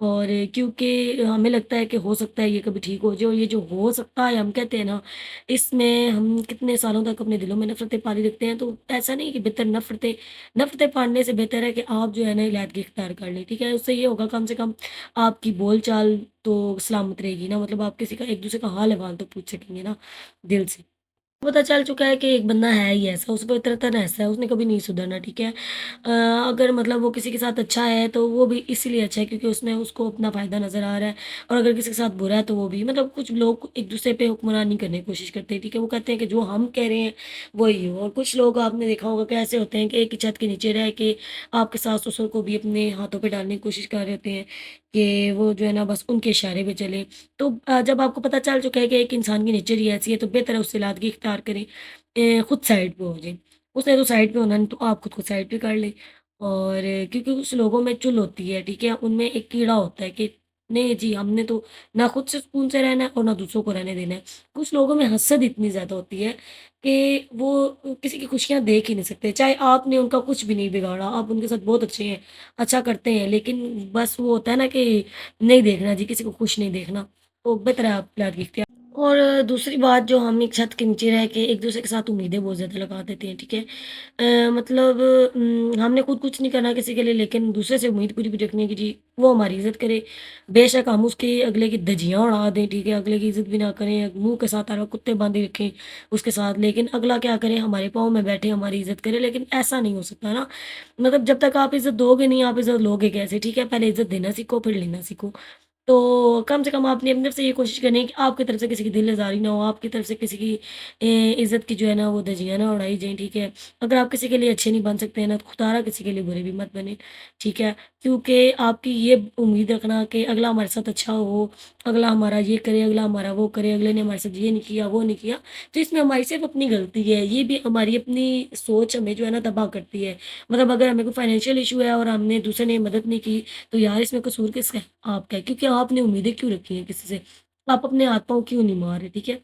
اور کیونکہ ہمیں لگتا ہے کہ ہو سکتا ہے یہ کبھی ٹھیک ہو جائے، اور یہ جو ہو سکتا ہے ہم کہتے ہیں نا، اس میں ہم کتنے سالوں تک اپنے دلوں میں نفرتیں پالی رکھتے ہیں، تو ایسا نہیں کہ بہتر نفرتیں پالنے سے بہتر ہے کہ آپ جو ہے نا علیحدگی اختیار کر لیں، ٹھیک ہے؟ اس سے یہ ہوگا کم سے کم آپ کی بول چال تو سلامت رہے گی نا، مطلب آپ کسی کا ایک دوسرے کا حال احوال تو پوچھ سکیں گے نا دل سے۔ پتا چل چکا ہے کہ ایک بندہ ہے ہی ایسا، اس فطرتاً ایسا ہے، اس نے کبھی نہیں سدھرنا، ٹھیک ہے؟ اگر مطلب وہ کسی کے ساتھ اچھا ہے تو وہ بھی اسی لیے اچھا ہے کیونکہ اس میں اس کو اپنا فائدہ نظر آ رہا ہے، اور اگر کسی کے ساتھ برا ہے تو وہ بھی مطلب کچھ لوگ ایک دوسرے پہ حکمرانی کرنے کی کوشش کرتے ہیں، ٹھیک ہے؟ وہ کہتے ہیں کہ جو ہم کہہ رہے ہیں وہی ہو، اور کچھ لوگ آپ نے دیکھا ہوگا کہ ایسے ہوتے ہیں کہ ایک ہی چھت کے نیچے رہ کے آپ کے ساس سسر کو بھی اپنے ہاتھوں پہ ڈالنے کی کوشش کر رہے ہوتے ہیں کہ وہ جو ہے نا بس ان کے اشارے پہ چلیں۔ تو جب آپ کو پتہ چل چکا ہے کہ ایک انسان کی نیچر ہی ایسی ہے تو بہتر ہے اس سے علیحدگی اختیار کریں، خود سائڈ پہ ہو جائیں۔ اس نے تو سائڈ پہ ہونا نہیں تو آپ خود کو سائڈ پہ کر لیں، اور کیونکہ کچھ لوگوں میں چُل ہوتی ہے، ٹھیک ہے؟ ان میں ایک کیڑا ہوتا ہے کہ نہیں جی ہم نے تو نہ خود سے سکون سے رہنا ہے اور نہ دوسروں کو رہنے دینا ہے۔ کچھ لوگوں میں حسد اتنی زیادہ ہوتی ہے کہ وہ کسی کی خوشیاں دیکھ ہی نہیں سکتے، چاہے آپ نے ان کا کچھ بھی نہیں بگاڑا، آپ ان کے ساتھ بہت اچھے ہیں، اچھا کرتے ہیں، لیکن بس وہ ہوتا ہے نا کہ نہیں دیکھنا جی، کسی کو خوش نہیں دیکھنا، تو بہتر ہے آپ علیحدگی اختیار۔ اور دوسری بات جو ہم ایک چھت کے نیچے رہ کے ایک دوسرے کے ساتھ امیدیں بہت زیادہ لگا دیتے ہیں، ٹھیک ہے؟ مطلب ہم نے خود کچھ نہیں کرنا کسی کے لیے، لیکن دوسرے سے امید پوری بھی رکھنی ہے کہ جی وہ ہماری عزت کرے، بے شک ہم اس کے اگلے کی دھجیاں اڑا دیں، ٹھیک ہے؟ اگلے کی عزت بھی نہ کریں، منہ کے ساتھ ہر وقت کتے باندھے رکھیں اس کے ساتھ، لیکن اگلا کیا کرے ہمارے پاؤں میں بیٹھے ہماری عزت کرے، لیکن ایسا نہیں ہو سکتا نا، مطلب جب تک آپ عزت دو گے نہیں آپ عزت لوگے کیسے، ٹھیک ہے؟ پہلے عزت دینا سیکھو پھر لینا سیکھو، تو کم سے کم آپ نے اپنی طرف سے یہ کوشش کرنی ہے کہ آپ کی طرف سے کسی کی دل آزاری نہ ہو، آپ کی طرف سے کسی کی عزت کی جو ہے نا وہ دھجیاں نہ اڑائی جائیں، ٹھیک ہے؟ اگر آپ کسی کے لیے اچھے نہیں بن سکتے ہیں نا تو خدا را کسی کے لیے برے بھی مت بنے، ٹھیک ہے؟ کیونکہ آپ کی یہ امید رکھنا کہ اگلا ہمارے ساتھ اچھا ہو، اگلا ہمارا یہ کرے، اگلا ہمارا وہ کرے، اگلے نے ہمارے ساتھ یہ نہیں کیا وہ نہیں کیا، تو اس میں ہماری صرف اپنی غلطی ہے، یہ بھی ہماری اپنی سوچ ہمیں جو ہے نا تباہ کرتی ہے۔ مطلب اگر ہمیں کوئی فائنینشیل ایشو ہے اور ہم نے دوسرے نے مدد نہیں کی تو یار اس میں قصور کس کا ہے؟ آپ کا ہے، کیونکہ آپ نے امیدیں کیوں رکھی ہیں کسی سے؟ آپ اپنے ہاتھ پاؤں کیوں نہیں مار رہے، ٹھیک ہے؟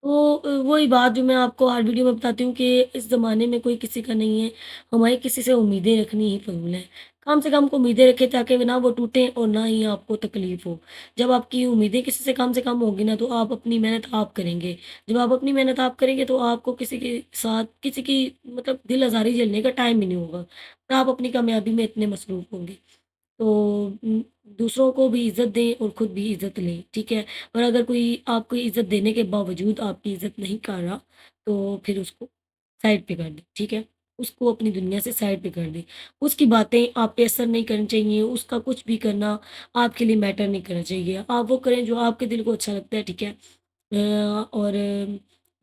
تو وہی بات جو میں آپ کو ہر ویڈیو میں بتاتی ہوں کہ اس زمانے میں کوئی کسی کا نہیں ہے، ہمیں کسی سے امیدیں رکھنی ہی فضول ہے۔ کم سے کم کو امیدیں رکھیں تاکہ نہ وہ ٹوٹیں اور نہ ہی آپ کو تکلیف ہو۔ جب آپ کی امیدیں کسی سے کم ہوگی نا تو آپ اپنی محنت آپ کریں گے۔ جب آپ اپنی محنت آپ کریں گے تو آپ کو کسی کے ساتھ کسی کی مطلب دل آزاری جھیلنے کا ٹائم ہی نہیں ہوگا، اور آپ اپنی کامیابی میں اتنے مصروف ہوں گے۔ تو دوسروں کو بھی عزت دیں اور خود بھی عزت لیں، ٹھیک ہے؟ اور اگر کوئی آپ کو عزت دینے کے باوجود آپ کی عزت نہیں کر رہا تو پھر اس کو سائڈ پہ کر دیں، ٹھیک ہے؟ اس کو اپنی دنیا سے سائڈ پہ کر دیں، اس کی باتیں آپ پہ اثر نہیں کرنی چاہیے، اس کا کچھ بھی کرنا آپ کے لیے میٹر نہیں کرنا چاہیے، آپ وہ کریں جو آپ کے دل کو اچھا لگتا ہے، ٹھیک ہے؟ اور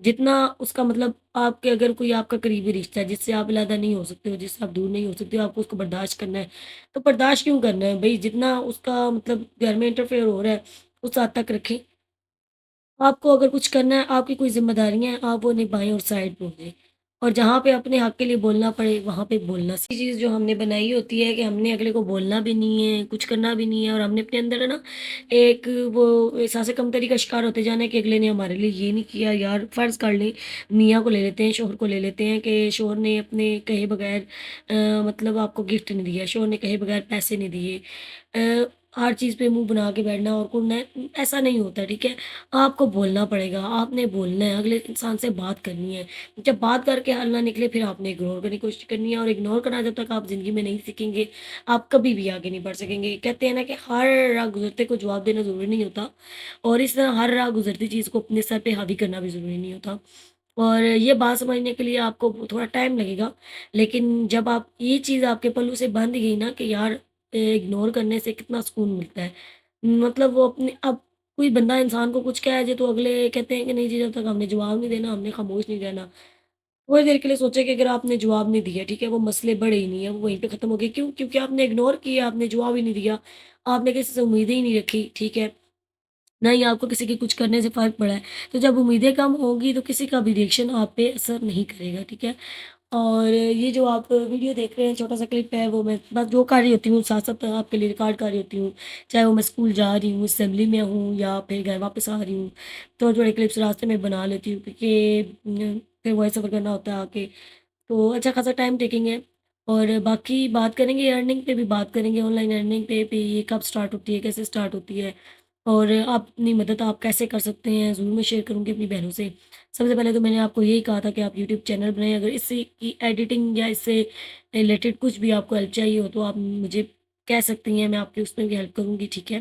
جتنا اس کا مطلب آپ کے اگر کوئی آپ کا قریبی رشتہ ہے جس سے آپ علیحدہ نہیں ہو سکتے ہو، جس سے آپ دور نہیں ہو سکتے ہو، آپ کو اس کو برداشت کرنا ہے تو برداشت کیوں کرنا ہے بھائی؟ جتنا اس کا مطلب گھر میں انٹرفیئر ہو رہا ہے اس حد تک رکھیں۔ آپ کو اگر کچھ کرنا ہے، آپ کی کوئی ذمہ داریاں ہیں، آپ وہ نبھائیں اور سائڈ پہ ہو جائیں، اور جہاں پہ اپنے حق کے لیے بولنا پڑے وہاں پہ بولنا سیکھیں۔ چیز جو ہم نے بنائی ہوتی ہے کہ ہم نے اگلے کو بولنا بھی نہیں ہے، کچھ کرنا بھی نہیں ہے، اور ہم نے اپنے اندر ہے نا ایک وہ احساس کمتری کا شکار ہوتے جانا ہے کہ اگلے نے ہمارے لیے یہ نہیں کیا، یار فرض کر لیں میاں کو لے لیتے ہیں، شوہر کو لے لیتے ہیں کہ شوہر نے اپنے کہے بغیر مطلب آپ کو گفٹ نہیں دیا، شوہر نے کہے بغیر پیسے نہیں دیے، ہر چیز پہ منہ بنا کے بیٹھنا اور کرنا ہے، ایسا نہیں ہوتا، ٹھیک ہے؟ آپ کو بولنا پڑے گا، آپ نے بولنا ہے، اگلے انسان سے بات کرنی ہے، جب بات کر کے حل نہ نکلے پھر آپ نے اگنور کرنے کی کوشش کرنی ہے، اور اگنور کرنا جب تک آپ زندگی میں نہیں سیکھیں گے آپ کبھی بھی آگے نہیں بڑھ سکیں گے۔ کہتے ہیں نا کہ ہر راہ گزرتے کو جواب دینا ضروری نہیں ہوتا، اور اس طرح ہر راہ گزرتی چیز کو اپنے سر پہ حاوی کرنا بھی ضروری نہیں ہوتا، اور یہ بات سمجھنے کے لیے آپ کو تھوڑا ٹائم لگے گا، لیکن جب آپ یہ چیز آپ کے پلوں سے بندھ گئی نا کہ یار اگنور کرنے سے کتنا سکون ملتا ہے، مطلب وہ اپنے اب کوئی بندہ انسان کو کچھ کہہ دے تو اگلے کہتے ہیں کہ نہیں جی جب تک ہم نے جواب نہیں دینا ہم نے خاموش نہیں رہنا، تھوڑی دیر کے لیے سوچے کہ اگر آپ نے جواب نہیں دیا، ٹھیک ہے، وہ مسئلے بڑھے ہی نہیں ہے، وہ وہیں پہ ختم ہو گئے، کیوں؟ کیونکہ آپ نے اگنور کیا، آپ نے جواب ہی نہیں دیا، آپ نے کسی سے امیدیں ہی نہیں رکھی، ٹھیک ہے؟ نہ ہی آپ کو کسی کے کچھ کرنے سے فرق پڑا ہے، تو جب امیدیں کم ہوگی تو کسی کا بھی ریئیکشن آپ پہ اثر نہیں کرے گا، ٹھیک ہے؟ اور یہ جو آپ ویڈیو دیکھ رہے ہیں چھوٹا سا کلپ ہے، وہ میں بس جو کر رہی ہوتی ہوں ساتھ ساتھ آپ کے لیے ریکارڈ کر رہی ہوتی ہوں، چاہے وہ میں اسکول جا رہی ہوں، اسمبلی میں ہوں، یا پھر گھر واپس آ رہی ہوں، تو تھوڑے کلپس راستے میں بنا لیتی ہوں کیونکہ پھر وائس اوور کرنا ہوتا ہے آ کے، تو اچھا خاصا ٹائم ٹیکنگ ہے، اور باقی بات کریں گے ارننگ پہ بھی بات کریں گے، آن لائن ارننگ پہ یہ کب اسٹارٹ ہوتی ہے، کیسے اسٹارٹ ہوتی ہے اور آپ اپنی مدد آپ کیسے کر سکتے ہیں، ضرور میں شیئر کروں گی اپنی بہنوں سے۔ سب سے پہلے تو میں نے آپ کو یہی کہا تھا کہ آپ یوٹیوب چینل بنائیں، اگر اس سے کی ایڈیٹنگ یا اس سے ریلیٹڈ کچھ بھی آپ کو ہیلپ چاہیے ہو تو آپ مجھے کہہ سکتی ہیں، میں آپ کی اس میں بھی ہیلپ کروں گی، ٹھیک ہے؟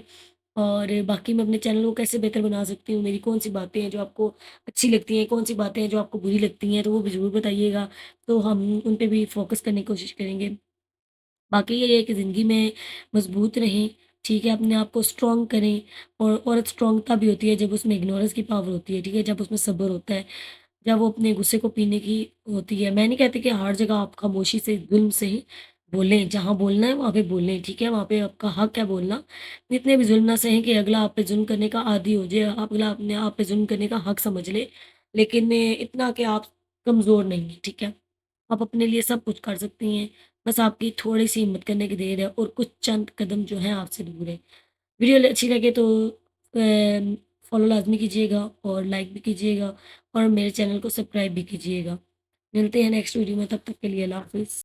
اور باقی میں اپنے چینل کو کیسے بہتر بنا سکتی ہوں، میری کون سی باتیں ہیں جو آپ کو اچھی لگتی ہیں، کون سی باتیں ہیں جو آپ کو بری لگتی ہیں، تو وہ بھی ضرور بتائیے گا، تو ہم ان پہ بھی فوکس کرنے کی کوشش کریں گے۔ باقی یہ ہے کہ زندگی میں مضبوط رہیں، ٹھیک ہے؟ اپنے آپ کو اسٹرانگ کریں، اور عورت اسٹرانگ تب بھی ہوتی ہے جب اس میں اگنورنس کی پاور ہوتی ہے، ٹھیک ہے؟ جب اس میں صبر ہوتا ہے، جب وہ اپنے غصے کو پینے کی ہوتی ہے۔ میں نہیں کہتی کہ ہر جگہ آپ خاموشی سے ظلم سے ہی بولیں، جہاں بولنا ہے وہاں پہ بولیں، ٹھیک ہے؟ وہاں پہ آپ کا حق ہے بولنا۔ اتنے بھی ظلم نہ سہیں کہ اگلا آپ پہ ظلم کرنے کا عادی ہو جائے، اگلا اپنے آپ پہ ظلم کرنے کا حق سمجھ لے، لیکن اتنا کہ آپ کمزور نہیں ہیں، ٹھیک ہے؟ آپ اپنے لیے سب کچھ کر سکتی ہیں، بس آپ کی تھوڑی-سی ہمت کرنے کی دیر ہے اور کچھ چند قدم جو ہیں آپ سے دور ہے۔ ویڈیو اچھی لگے تو فالو لازمی کیجیے گا اور لائک بھی کیجیے گا اور میرے چینل کو سبسکرائب بھی کیجیے گا۔ ملتے ہیں نیکسٹ ویڈیو میں، تب تک کے لیے اللہ حافظ۔